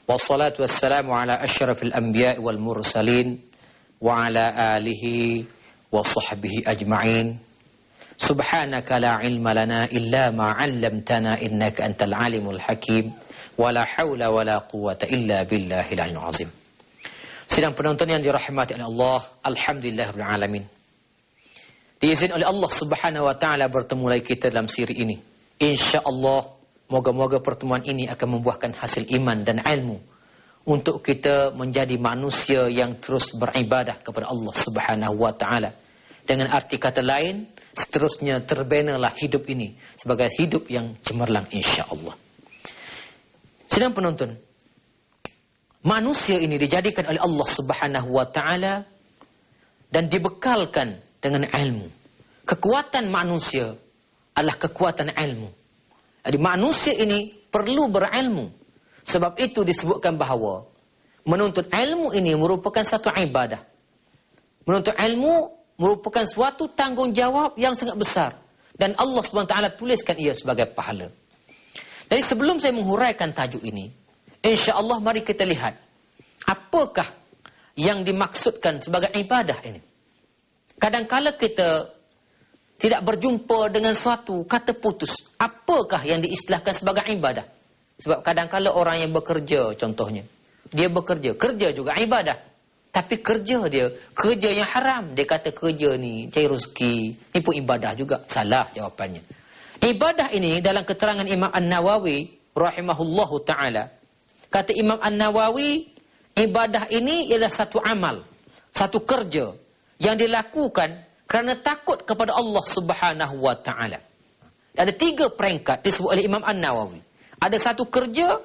Wassalatu wassalamu ala asyrafil anbiya'i wal mursalin wa ala alihi wa sahbihi ajma'in. Subhanaka la ilma lana illa ma 'allamtana innaka antal alimul hakim wa la haula wa la quwwata illa billahil aliyyil azim. Sidang penonton yang dirahmati oleh Allah, alhamdulillahirabbil alamin. Diizinkan oleh Allah Subhanahu wa taala bertemu lagi kita dalam siri ini. Insyaallah moga-moga pertemuan ini akan membuahkan hasil iman dan ilmu untuk kita menjadi manusia yang terus beribadah kepada Allah Subhanahu wa taala. Dengan arti kata lain, seterusnya terbenalah hidup ini sebagai hidup yang cemerlang insya-Allah. Sedang penonton, manusia ini dijadikan oleh Allah Subhanahu wa taala dan dibekalkan dengan ilmu. Kekuatan manusia adalah kekuatan ilmu. Jadi manusia ini perlu berilmu. Sebab itu disebutkan bahawa menuntut ilmu ini merupakan satu ibadah. Menuntut ilmu merupakan suatu tanggungjawab yang sangat besar. Dan Allah SWT tuliskan ia sebagai pahala. Jadi sebelum saya menghuraikan tajuk ini, insya-Allah mari kita lihat apakah yang dimaksudkan sebagai ibadah ini. Kadang-kala kita tidak berjumpa dengan suatu kata putus. Apakah yang diistilahkan sebagai ibadah? Sebab kadang-kala orang yang bekerja contohnya. Dia bekerja. Kerja juga ibadah. Tapi kerja dia, kerja yang haram. Dia kata kerja ni cari rezeki. Ini pun ibadah juga. Salah jawapannya. Ibadah ini dalam keterangan Imam An-Nawawi rahimahullahu ta'ala. Kata Imam An-Nawawi, ibadah ini ialah satu amal. Satu kerja yang dilakukan kerana takut kepada Allah Subhanahu wa taala. Ada 3 peringkat disebut oleh Imam An-Nawawi. Ada satu kerja,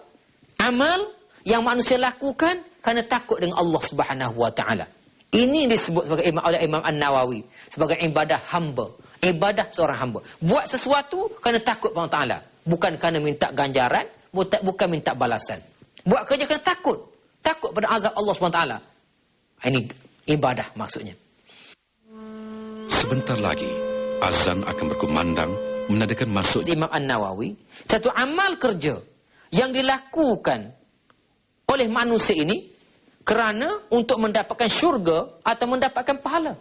amal yang manusia lakukan kerana takut dengan Allah Subhanahu wa taala. Ini disebut sebagai oleh Imam An-Nawawi sebagai ibadah hamba, ibadah seorang hamba. Buat sesuatu kerana takut kepada Allah Taala, bukan kerana minta ganjaran, bukan minta balasan. Buat kerja kerana takut pada azab Allah Subhanahu wa taala. Ini ibadah maksudnya. Sebentar lagi, azan akan berkumandang menandakan masuk Imam An-Nawawi, satu amal kerja yang dilakukan oleh manusia ini kerana untuk mendapatkan syurga atau mendapatkan pahala.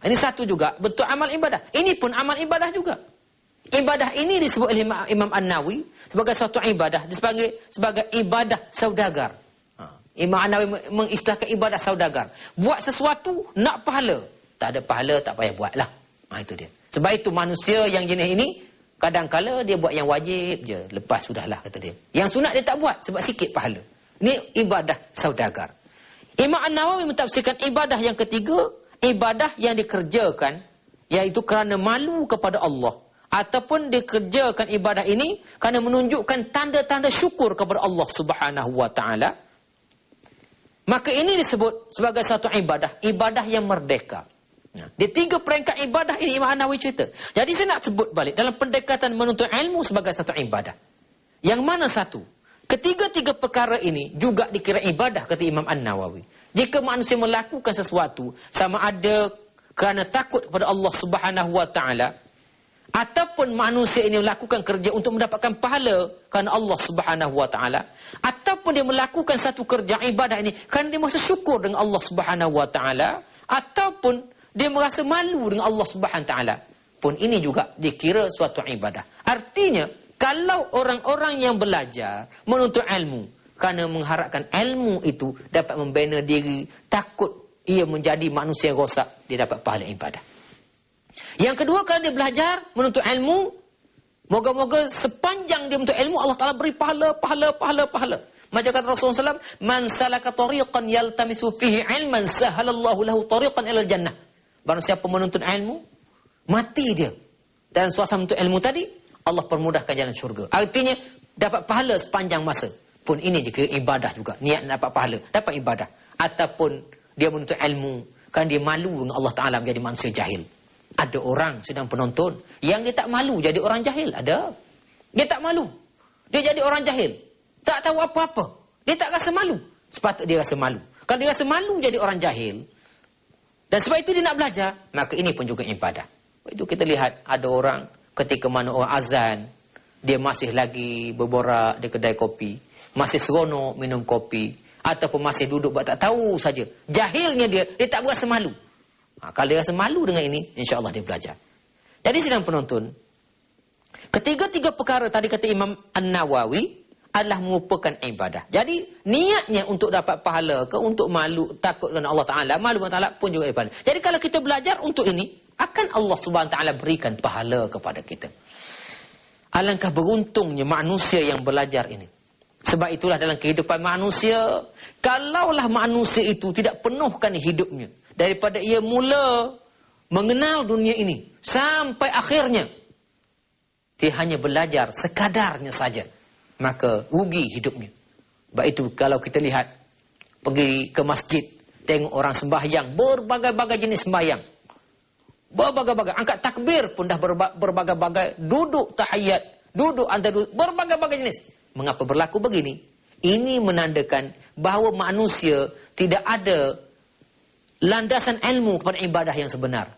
Ini satu juga bentuk amal ibadah. Ini pun amal ibadah juga. Ibadah ini disebut oleh Imam An-Nawawi sebagai satu ibadah, sebagai ibadah saudagar. Imam An-Nawawi mengistilahkan ibadah saudagar. Buat sesuatu nak pahala. Tak ada pahala, tak payah buatlah. Itu dia. Sebab itu manusia yang jenis ini, kadang-kala dia buat yang wajib je. Lepas sudahlah, kata dia. Yang sunat dia tak buat, sebab sikit pahala. Ini ibadah saudagar. Imam An-Nawawi mentafsirkan ibadah yang ketiga, ibadah yang dikerjakan, iaitu kerana malu kepada Allah. Ataupun dikerjakan ibadah ini, kerana menunjukkan tanda-tanda syukur kepada Allah Subhanahu wa ta'ala. Maka ini disebut sebagai satu ibadah, ibadah yang merdeka. Di 3 peringkat ibadah ini Imam An-Nawawi cerita. Jadi saya nak sebut balik dalam pendekatan menuntut ilmu sebagai satu ibadah. Yang mana satu? Ketiga-tiga perkara ini juga dikira ibadah kata Imam An-Nawawi. Jika manusia melakukan sesuatu sama ada kerana takut kepada Allah Subhanahu wa taala ataupun manusia ini melakukan kerja untuk mendapatkan pahala kerana Allah Subhanahu wa taala ataupun dia melakukan satu kerja ibadah ini kerana dia merasa syukur dengan Allah Subhanahu wa taala ataupun dia merasa malu dengan Allah Subhanahu wa taala, pun ini juga dikira suatu ibadah. Artinya, kalau orang-orang yang belajar menuntut ilmu kerana mengharapkan ilmu itu dapat membina diri, takut ia menjadi manusia yang rosak, dia dapat pahala ibadah. Yang kedua, kalau dia belajar menuntut ilmu, moga-moga sepanjang dia menuntut ilmu Allah Taala beri pahala. Macam kata Rasulullah SAW, man salaka tariqan yaltamisu fihi ilman sahalallahu lahu tariqan ilal jannah. Barang siapa menuntut ilmu, mati dia dalam suasana menuntut ilmu tadi, Allah permudahkan jalan syurga. Artinya, dapat pahala sepanjang masa. Pun ini dikira ibadah juga. Niat dapat pahala, dapat ibadah. Ataupun dia menuntut ilmu, kan dia malu dengan Allah Ta'ala menjadi manusia jahil. Ada orang sedang penonton, yang dia tak malu jadi orang jahil. Ada. Dia tak malu. Dia jadi orang jahil. Tak tahu apa-apa. Dia tak rasa malu. Sepatutnya dia rasa malu. Kalau dia rasa malu jadi orang jahil, dan sebab itu dia nak belajar, maka ini pun juga ibadah. Itu kita lihat ada orang ketika mana orang azan, dia masih lagi berborak di kedai kopi. masih seronok minum kopi, ataupun masih duduk buat tak tahu saja. Jahilnya dia tak berasa malu. Kalau dia rasa malu dengan ini, insya-Allah dia belajar. Jadi sidang penonton, ketiga-tiga perkara tadi kata Imam An-Nawawi adalah merupakan ibadah. Jadi niatnya untuk dapat pahala ke untuk malu, takut dengan Allah Ta'ala, malu dengan Allah Ta'ala pun juga ibadah. Jadi kalau kita belajar untuk ini, akan Allah Subhanahu Wa Ta'ala berikan pahala kepada kita. Alangkah beruntungnya manusia yang belajar ini. Sebab itulah dalam kehidupan manusia, kalaulah manusia itu tidak penuhkan hidupnya, daripada ia mula mengenal dunia ini, sampai akhirnya, dia hanya belajar sekadarnya saja, maka rugi hidupnya. Sebab itu kalau kita lihat, pergi ke masjid, tengok orang sembahyang, berbagai-bagai jenis sembahyang. Berbagai-bagai, angkat takbir pun dah berbagai-bagai, duduk tahiyat, duduk antara duduk, berbagai-bagai jenis. Mengapa berlaku begini? Ini menandakan bahawa manusia tidak ada landasan ilmu kepada ibadah yang sebenar.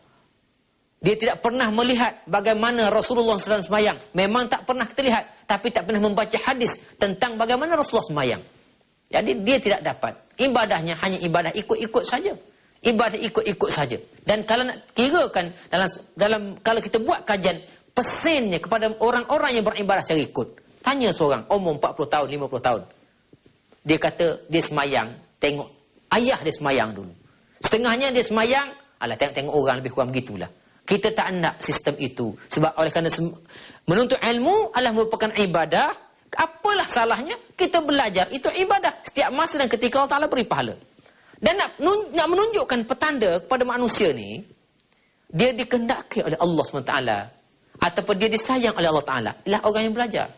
Dia tidak pernah melihat bagaimana Rasulullah SAW sembahyang. Memang tak pernah kita lihat, tapi tak pernah membaca hadis tentang bagaimana Rasulullah sembahyang. Jadi dia tidak dapat. Ibadahnya hanya ibadah ikut-ikut saja. Ibadah ikut-ikut saja. Dan kalau nak kirakan dalam kalau kita buat kajian pesennya kepada orang-orang yang beribadah secara ikut. Tanya seorang umur 40 tahun, 50 tahun. Dia kata dia semayang, tengok ayah dia semayang dulu. Setengahnya dia semayang, alah tengok-tengok orang, lebih kurang begitulah. Kita tak nak sistem itu. Sebab oleh kerana menuntut ilmu adalah merupakan ibadah, apalah salahnya kita belajar, itu ibadah. Setiap masa dan ketika Allah Ta'ala beri pahala. Dan nak menunjukkan petanda kepada manusia ni, dia dikehendaki oleh Allah SWT, ataupun dia disayang oleh Allah Ta'ala, ialah orang yang belajar.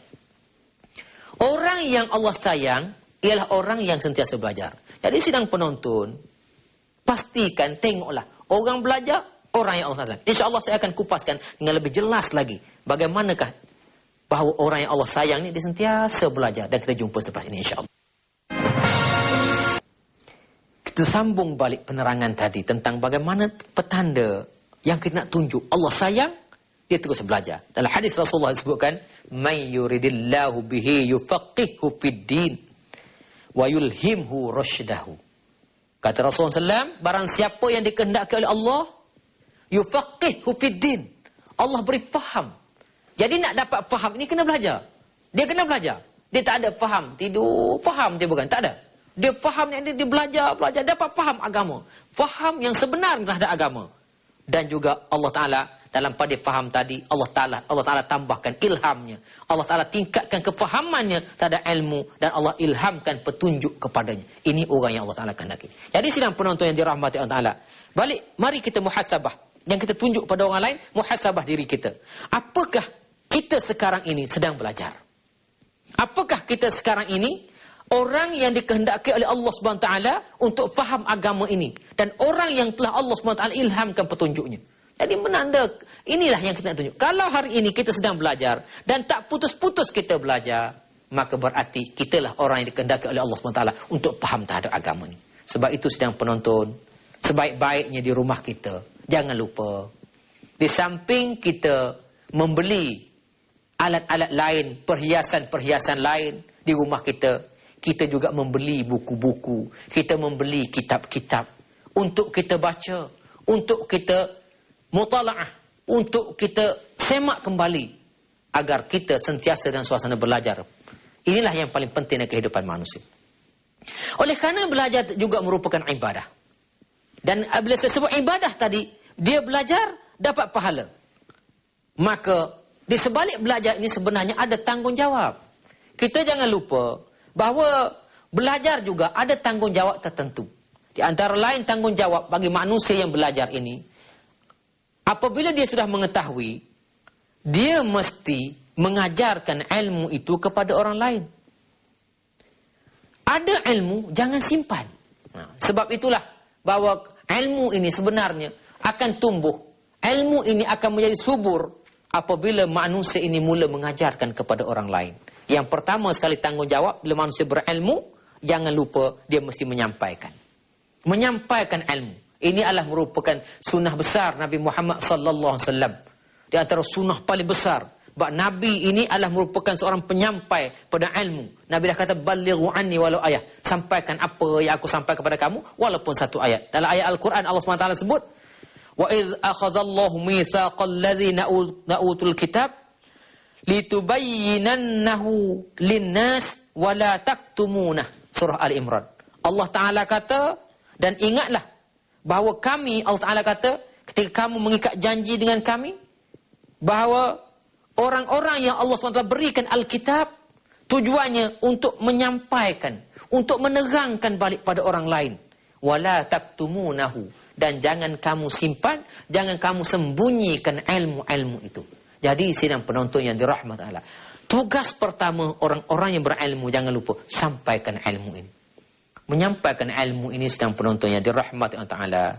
Orang yang Allah sayang ialah orang yang sentiasa belajar. Jadi sidang penonton, pastikan, tengoklah orang belajar, orang yang Allah sayang. InsyaAllah saya akan kupaskan dengan lebih jelas lagi bagaimanakah bahawa orang yang Allah sayang ni dia sentiasa belajar. Dan kita jumpa selepas ini insyaAllah. Kita sambung balik penerangan tadi tentang bagaimana petanda yang kita nak tunjuk Allah sayang, dia terus belajar. Dalam hadis Rasulullah disebutkan, "May yuridillahu bihi yufaqihu fid din wa yulhimhu rusydahu." Kata Rasulullah SAW, barang siapa yang dikehendaki oleh Allah, yufaqihu fid din, Allah beri faham. Jadi nak dapat faham ini kena belajar. Dia kena belajar. Dia tak ada faham, tidur, faham dia bukan, tak ada. Dia faham, dia belajar, dapat faham agama. Faham yang sebenar terhadap agama. Dan juga Allah Ta'ala dalam pada faham tadi, Allah Ta'ala tambahkan ilhamnya. Allah Ta'ala tingkatkan kefahamannya terhadap ilmu dan Allah ilhamkan petunjuk kepadanya. Ini orang yang Allah Ta'ala kehendaki. Jadi sidang penonton yang dirahmati Allah Ta'ala, balik, mari kita muhasabah. Yang kita tunjuk pada orang lain, muhasabah diri kita. Apakah kita sekarang ini sedang belajar? Apakah kita sekarang ini orang yang dikehendaki oleh Allah SWT untuk faham agama ini, dan orang yang telah Allah SWT ilhamkan petunjuknya? Jadi menanda, inilah yang kita nak tunjuk. Kalau hari ini kita sedang belajar dan tak putus-putus kita belajar, maka berarti kitalah orang yang dikehendaki oleh Allah SWT untuk faham terhadap agama ini. Sebab itu sedang penonton, sebaik-baiknya di rumah kita, jangan lupa, di samping kita membeli alat-alat lain, perhiasan-perhiasan lain di rumah kita, kita juga membeli buku-buku, kita membeli kitab-kitab untuk kita baca, untuk kita mutala'ah, untuk kita semak kembali, agar kita sentiasa dalam suasana belajar. Inilah yang paling penting dalam kehidupan manusia. Oleh kerana belajar juga merupakan ibadah. Dan bila saya sebut ibadah tadi, dia belajar dapat pahala. Maka di sebalik belajar ini sebenarnya ada tanggungjawab. Kita jangan lupa bahawa belajar juga ada tanggungjawab tertentu. Di antara lain tanggungjawab bagi manusia yang belajar ini, apabila dia sudah mengetahui, dia mesti mengajarkan ilmu itu kepada orang lain. Ada ilmu, jangan simpan. Sebab itulah bahawa ilmu ini sebenarnya akan tumbuh. Ilmu ini akan menjadi subur apabila manusia ini mula mengajarkan kepada orang lain. Yang pertama sekali tanggungjawab bila manusia berilmu, jangan lupa dia mesti menyampaikan. Menyampaikan ilmu. Ini adalah merupakan sunnah besar Nabi Muhammad sallallahu alaihi wasallam. Di antara sunnah paling besar Sebab Nabi ini adalah merupakan seorang penyampai pada ilmu. Nabi dah kata, balighu anni walau ayah. Sampaikan apa yang aku sampaikan kepada kamu, walaupun satu ayat. Dalam ayat Al-Quran, Allah SWT sebut, wa idh akhazallahu mitsaqal ladzina utul kitab litubayyinannahu linnas wa la taktumunah. Surah Al-Imran. Allah Ta'ala kata, dan ingatlah bahawa kami, Allah Ta'ala kata, ketika kamu mengikat janji dengan kami, bahawa orang-orang yang Allah SWT berikan Alkitab, tujuannya untuk menyampaikan, untuk menerangkan balik pada orang lain. Wala taktumunahu. Dan jangan kamu simpan, jangan kamu sembunyikan ilmu-ilmu itu. Jadi sidang penonton yang dirahmati Allah, tugas pertama orang-orang yang berilmu, jangan lupa sampaikan ilmu ini. Menyampaikan ilmu ini, sidang penonton yang dirahmati Allah Ta'ala,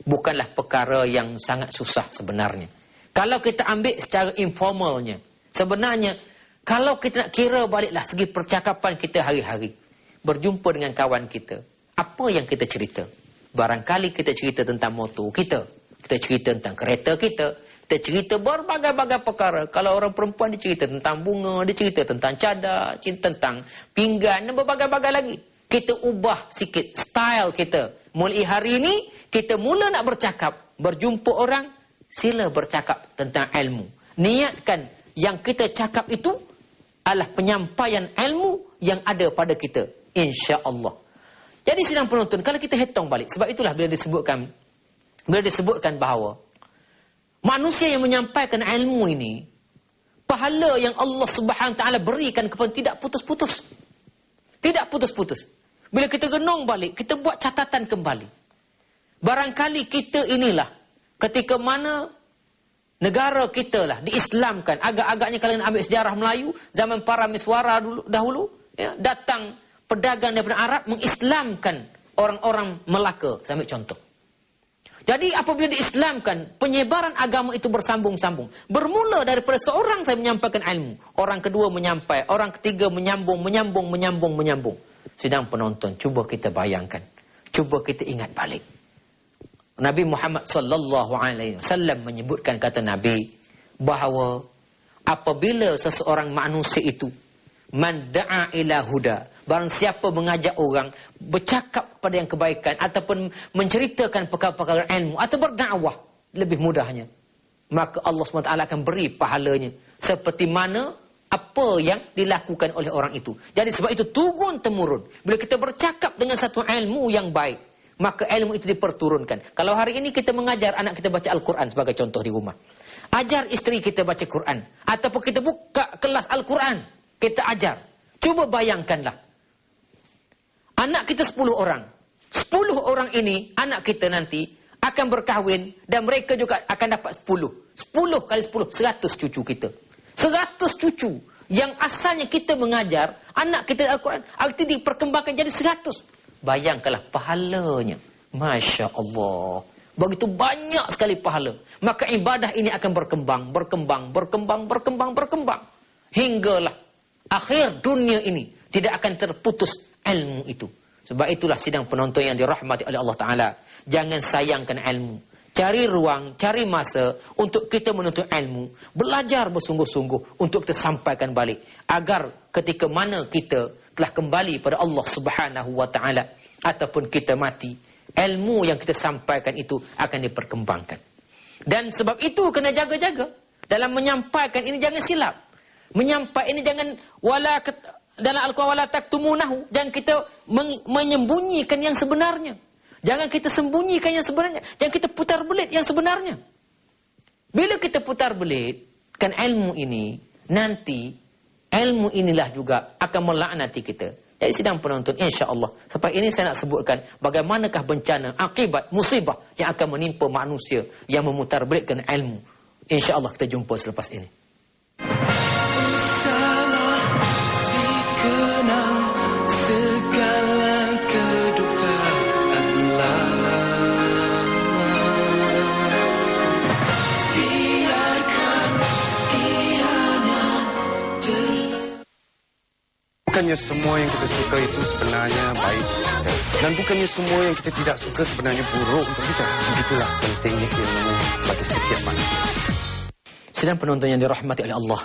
bukanlah perkara yang sangat susah sebenarnya. Kalau kita ambil secara informalnya, sebenarnya kalau kita nak kira baliklah segi percakapan kita hari-hari, berjumpa dengan kawan kita, apa yang kita cerita? Barangkali kita cerita tentang motor kita cerita tentang kereta kita cerita berbagai-bagai perkara. Kalau orang perempuan, dia cerita tentang bunga, dia cerita tentang cadar, cerita tentang pinggan dan berbagai-bagai lagi. Kita ubah sikit style kita. Mulai hari ini, kita mula nak bercakap, berjumpa orang, sila bercakap tentang ilmu. Niatkan yang kita cakap itu adalah penyampaian ilmu yang ada pada kita, insya-Allah. Jadi sidang penonton, kalau kita hitung balik, sebab itulah bila disebutkan bahawa manusia yang menyampaikan ilmu ini, pahala yang Allah Subhanahu Taala berikan kepada tidak putus-putus. Tidak putus-putus. Bila kita renung balik, kita buat catatan kembali. Barangkali kita inilah ketika mana negara kita lah diislamkan. Agak-agaknya kalau nak ambil sejarah Melayu, zaman para miswara dahulu, ya, datang pedagang daripada Arab mengislamkan orang-orang Melaka. Saya ambil contoh. Jadi apabila diislamkan, penyebaran agama itu bersambung-sambung. Bermula daripada seorang saya menyampaikan ilmu, orang kedua menyampai, orang ketiga menyambung. Sidang penonton, cuba kita bayangkan, cuba kita ingat balik. Nabi Muhammad sallallahu alaihi wasallam menyebutkan, kata Nabi, bahawa apabila seseorang manusia itu man da'a ila huda, barang siapa mengajak orang bercakap kepada yang kebaikan ataupun menceritakan perkara-perkara ilmu atau berdakwah, lebih mudahnya, maka Allah SWT akan beri pahalanya seperti mana apa yang dilakukan oleh orang itu. Jadi sebab itu turun temurun, bila kita bercakap dengan satu ilmu yang baik, maka ilmu itu diperturunkan. Kalau hari ini kita mengajar anak kita baca Al-Quran sebagai contoh di rumah, ajar isteri kita baca Quran, ataupun kita buka kelas Al-Quran, kita ajar. Cuba bayangkanlah, anak kita 10 orang. 10 orang ini, anak kita nanti akan berkahwin dan mereka juga akan dapat 10. 10 kali 10, 100 cucu kita. 100 cucu yang asalnya kita mengajar anak kita Al-Quran, arti diperkembangkan jadi 100. Bayangkanlah pahalanya. Masya Allah. Begitu banyak sekali pahala. Maka ibadah ini akan berkembang. Hinggalah akhir dunia ini tidak akan terputus ilmu itu. Sebab itulah sidang penonton yang dirahmati oleh Allah Ta'ala, jangan sayangkan ilmu. Cari ruang, cari masa untuk kita menuntut ilmu. Belajar bersungguh-sungguh untuk kita sampaikan balik. Agar ketika mana kita telah kembali pada Allah Subhanahu Wa Ta'ala ataupun kita mati, ilmu yang kita sampaikan itu akan diperkembangkan. Dan sebab itu kena jaga-jaga. Dalam menyampaikan ini jangan silap. Menyampaikan ini jangan dalam Al-Quran wala taktumunahu, jangan kita menyembunyikan yang sebenarnya. Jangan kita sembunyikan yang sebenarnya. Jangan kita putar belit yang sebenarnya. Bila kita putar belit kan ilmu ini, nanti ilmu inilah juga akan melaknati kita. Jadi sidang penonton, insya-Allah, sampai ini saya nak sebutkan bagaimanakah bencana, akibat, musibah yang akan menimpa manusia yang memutar belitkan ilmu. Insya-Allah kita jumpa selepas ini. Bukannya semua yang kita suka itu sebenarnya baik untuk kita. Dan bukannya semua yang kita tidak suka sebenarnya buruk untuk kita. Begitulah pentingnya ilmu bagi setiap manusia. Sedang penonton yang dirahmati oleh Allah.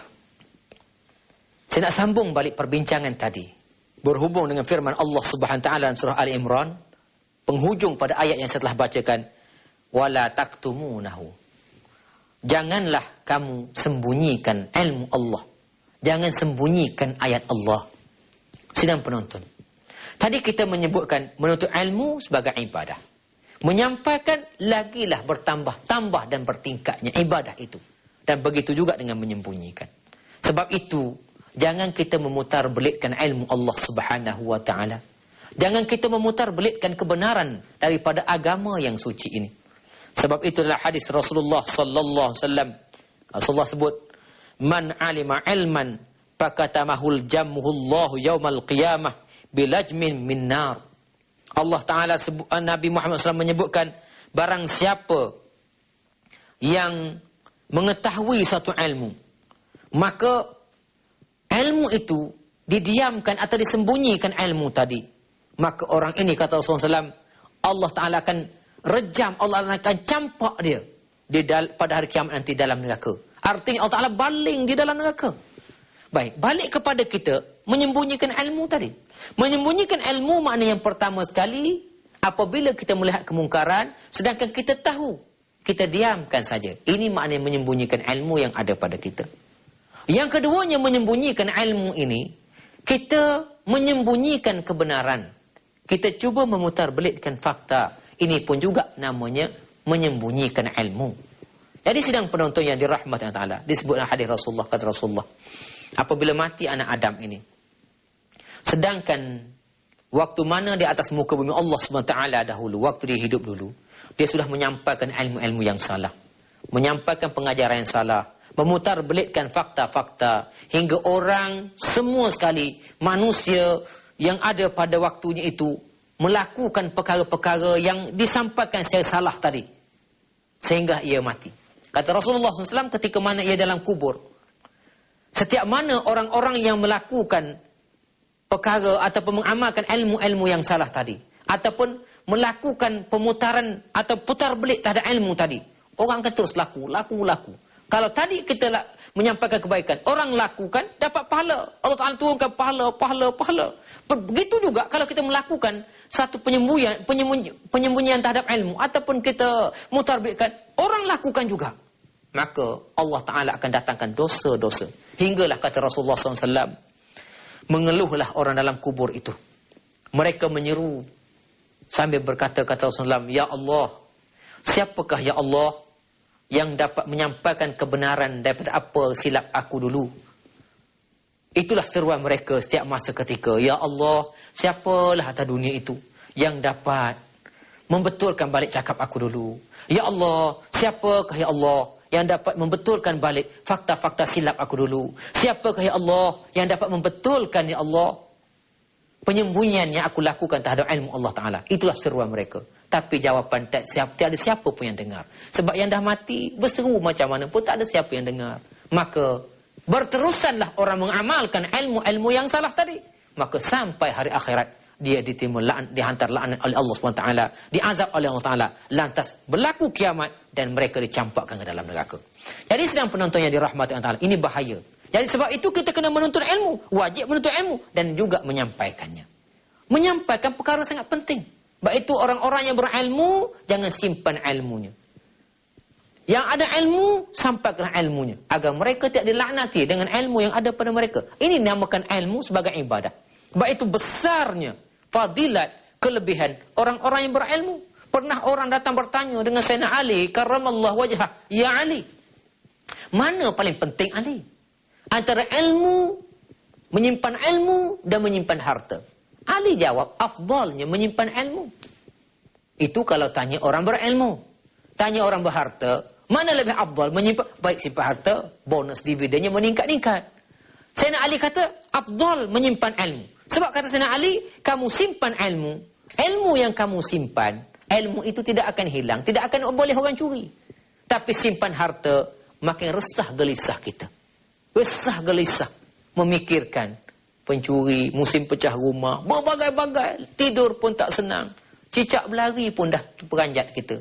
Saya nak sambung balik perbincangan tadi. Berhubung dengan firman Allah Subhanahu Wa Taala dalam surah Ali Imran, penghujung pada ayat yang saya telah bacakan, wala taktumunahu. Janganlah kamu sembunyikan ilmu Allah. Jangan sembunyikan ayat Allah. Sidang penonton, tadi kita menyebutkan menuntut ilmu sebagai ibadah. Menyampaikan lagilah bertambah-tambah dan bertingkatnya ibadah itu. Dan begitu juga dengan menyembunyikan. Sebab itu, jangan kita memutar belitkan ilmu Allah Subhanahu Wa Taala. Jangan kita memutar belitkan kebenaran daripada agama yang suci ini. Sebab itulah hadis Rasulullah sallallahu alaihi wasallam. Rasulullah sebut, "Man 'alima 'ilman fakatamahul jammuhullahu yaumal qiyamah bilajmin min nar." Allah Taala Nabi Muhammad SAW menyebutkan, barang siapa yang mengetahui satu ilmu, maka ilmu itu didiamkan atau disembunyikan ilmu tadi, maka orang ini, kata Rasulullah SAW, Allah Ta'ala akan rejam, Allah akan campak dia pada hari kiamat nanti dalam neraka. Artinya Allah Ta'ala baling di dalam neraka. Baik, balik kepada kita menyembunyikan ilmu tadi. Menyembunyikan ilmu makna yang pertama sekali, apabila kita melihat kemungkaran, sedangkan kita tahu, kita diamkan saja. Ini makna menyembunyikan ilmu yang ada pada kita. Yang keduanya, menyembunyikan ilmu ini, kita menyembunyikan kebenaran. Kita cuba memutar belitkan fakta. Ini pun juga namanya menyembunyikan ilmu. Jadi sidang penonton yang dirahmati Allah Ta'ala, disebutlah hadis Rasulullah, kata Rasulullah, apabila mati anak Adam ini, sedangkan waktu mana di atas muka bumi Allah SWT dahulu, waktu dia hidup dulu, dia sudah menyampaikan ilmu-ilmu yang salah, menyampaikan pengajaran yang salah, memutar belitkan fakta-fakta, hingga orang semua sekali, manusia yang ada pada waktunya itu, melakukan perkara-perkara yang disampaikan secara salah tadi, sehingga ia mati. Kata Rasulullah SAW, ketika mana ia dalam kubur, setiap mana orang-orang yang melakukan perkara ataupun mengamalkan ilmu-ilmu yang salah tadi, ataupun melakukan pemutaran atau putar belit terhadap ilmu tadi, orang akan terus laku. Kalau tadi kita menyampaikan kebaikan, orang lakukan, dapat pahala. Allah Ta'ala turunkan pahala. Begitu juga kalau kita melakukan satu penyembunyian terhadap ilmu, ataupun kita mutarbitkan, orang lakukan juga. Maka Allah Ta'ala akan datangkan dosa-dosa. Hinggalah, kata Rasulullah SAW, mengeluhlah orang dalam kubur itu. Mereka menyeru sambil berkata, kata Rasulullah, ya Allah, siapakah ya Allah yang dapat menyampaikan kebenaran daripada apa silap aku dulu? Itulah seruan mereka setiap masa ketika. Ya Allah, siapalah atas dunia itu yang dapat membetulkan balik cakap aku dulu? Ya Allah, siapakah ya Allah yang dapat membetulkan balik fakta-fakta silap aku dulu? Siapakah ya Allah yang dapat membetulkan ya Allah penyembunyian yang aku lakukan terhadap ilmu Allah Ta'ala? Itulah seruan mereka. Tapi jawapan tiada siapa pun yang dengar. Sebab yang dah mati, berseru macam mana pun tak ada siapa yang dengar. Maka berterusanlah orang mengamalkan ilmu-ilmu yang salah tadi. Maka sampai hari akhirat, dia dihantar laknat oleh Allah SWT, diazab oleh Allah Ta'ala, lantas berlaku kiamat dan mereka dicampakkan ke dalam neraka. Jadi sedang penonton yang dirahmati Allah Ta'ala, ini bahaya. Jadi sebab itu kita kena menuntut ilmu, wajib menuntut ilmu dan juga menyampaikannya. Menyampaikan perkara sangat penting. Sebab itu orang-orang yang berilmu, jangan simpan ilmunya. Yang ada ilmu, sampaikan ilmunya, agar mereka tidak dilaknati dengan ilmu yang ada pada mereka. Ini dinamakan ilmu sebagai ibadah. Sebab itu besarnya fadilat, kelebihan orang-orang yang berilmu. Pernah orang datang bertanya dengan Sayyidina Ali, karramallahu wajhah, ya Ali, mana paling penting Ali? Antara ilmu, menyimpan ilmu dan menyimpan harta. Ali jawab, afdalnya menyimpan ilmu. Itu kalau tanya orang berilmu. Tanya orang berharta, mana lebih afdal menyimpan? Baik simpan harta, bonus dividennya meningkat-ningkat. Sayyidina Ali kata, afdal menyimpan ilmu. Sebab kata Sayyidina Ali, kamu simpan ilmu. Ilmu yang kamu simpan, ilmu itu tidak akan hilang, tidak akan boleh orang curi. Tapi simpan harta, makin resah gelisah kita. Resah gelisah, memikirkan pencuri, musim pecah rumah, berbagai-bagai, tidur pun tak senang, cicak berlari pun dah peranjat kita.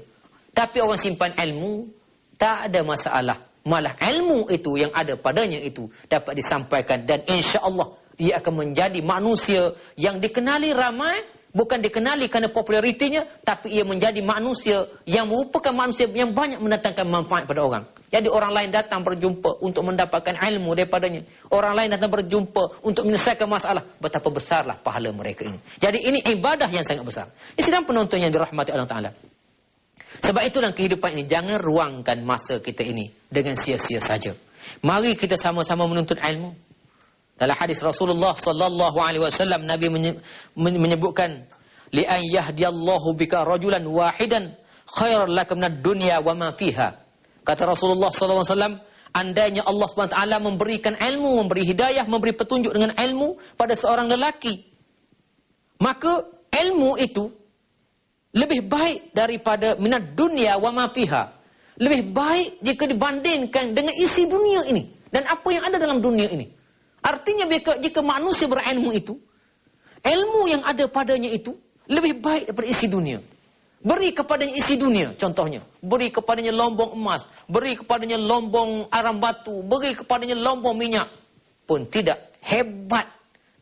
Tapi orang simpan ilmu, tak ada masalah. malah ilmu itu yang ada padanya itu dapat disampaikan, dan insya-Allah dia akan menjadi manusia yang dikenali ramai, bukan dikenali kerana popularitinya, tapi ia menjadi manusia yang merupakan manusia yang banyak mendatangkan manfaat pada orang. Jadi orang lain datang berjumpa untuk mendapatkan ilmu daripadanya. Orang lain datang berjumpa untuk menyelesaikan masalah. Betapa besarlah pahala mereka ini. Jadi ini ibadah yang sangat besar. Sedang penonton yang dirahmati Allah Ta'ala. Sebab itu dalam kehidupan ini, jangan ruangkan masa kita ini dengan sia-sia saja. Mari kita sama-sama menuntut ilmu. Dalam hadis Rasulullah sallallahu alaihi wasallam, Nabi menyebutkan, li an yahdiyallahu bika rajulan wahidan khairan laka minad dunya wa ma fiha. Kata Rasulullah sallallahu alaihi wasallam, andainya Allah Subhanahu wa taala memberikan ilmu, memberi hidayah, memberi petunjuk dengan ilmu pada seorang lelaki, maka ilmu itu lebih baik daripada minat dunia wa ma fiha. Lebih baik jika dibandingkan dengan isi dunia ini dan apa yang ada dalam dunia ini. Artinya jika manusia berilmu itu, ilmu yang ada padanya itu lebih baik daripada isi dunia. Beri kepadanya isi dunia, contohnya. Beri kepadanya lombong emas, beri kepadanya lombong aram batu, beri kepadanya lombong minyak, pun tidak hebat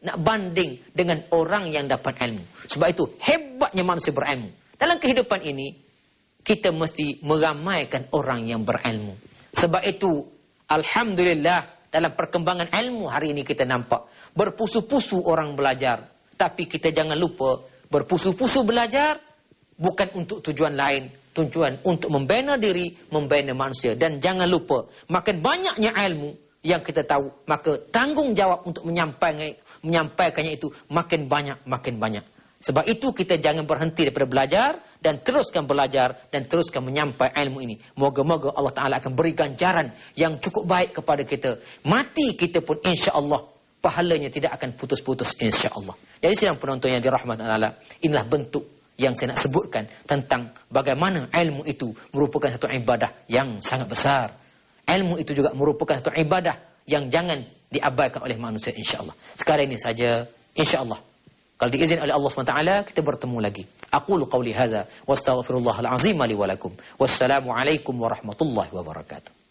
nak banding dengan orang yang dapat ilmu. Sebab itu hebatnya manusia berilmu. Dalam kehidupan ini, kita mesti meramaikan orang yang berilmu. Sebab itu, alhamdulillah, dalam perkembangan ilmu hari ini kita nampak berpusu-pusu orang belajar. Tapi kita jangan lupa, berpusu-pusu belajar bukan untuk tujuan lain. Tujuan untuk membina diri, membina manusia. Dan jangan lupa, makin banyaknya ilmu yang kita tahu, maka tanggungjawab untuk menyampaikannya itu makin banyak, makin banyak. Sebab itu kita jangan berhenti daripada belajar dan teruskan belajar dan teruskan menyampaikan ilmu ini. Moga-moga Allah Ta'ala akan beri ganjaran yang cukup baik kepada kita. Mati kita pun insya-Allah pahalanya tidak akan putus-putus insya-Allah. Jadi sedang penonton yang dirahmati Allah, inilah bentuk yang saya nak sebutkan tentang bagaimana ilmu itu merupakan satu ibadah yang sangat besar. Ilmu itu juga merupakan satu ibadah yang jangan diabaikan oleh manusia insya-Allah. Sekarang ini saja insya-Allah. Kalau diizin oleh Allah SWT, kita bertemu lagi. Aqulu qawli hadha, wa astaghfirullahal azim li wa lakum. Wassalamualaikum warahmatullahi wabarakatuh.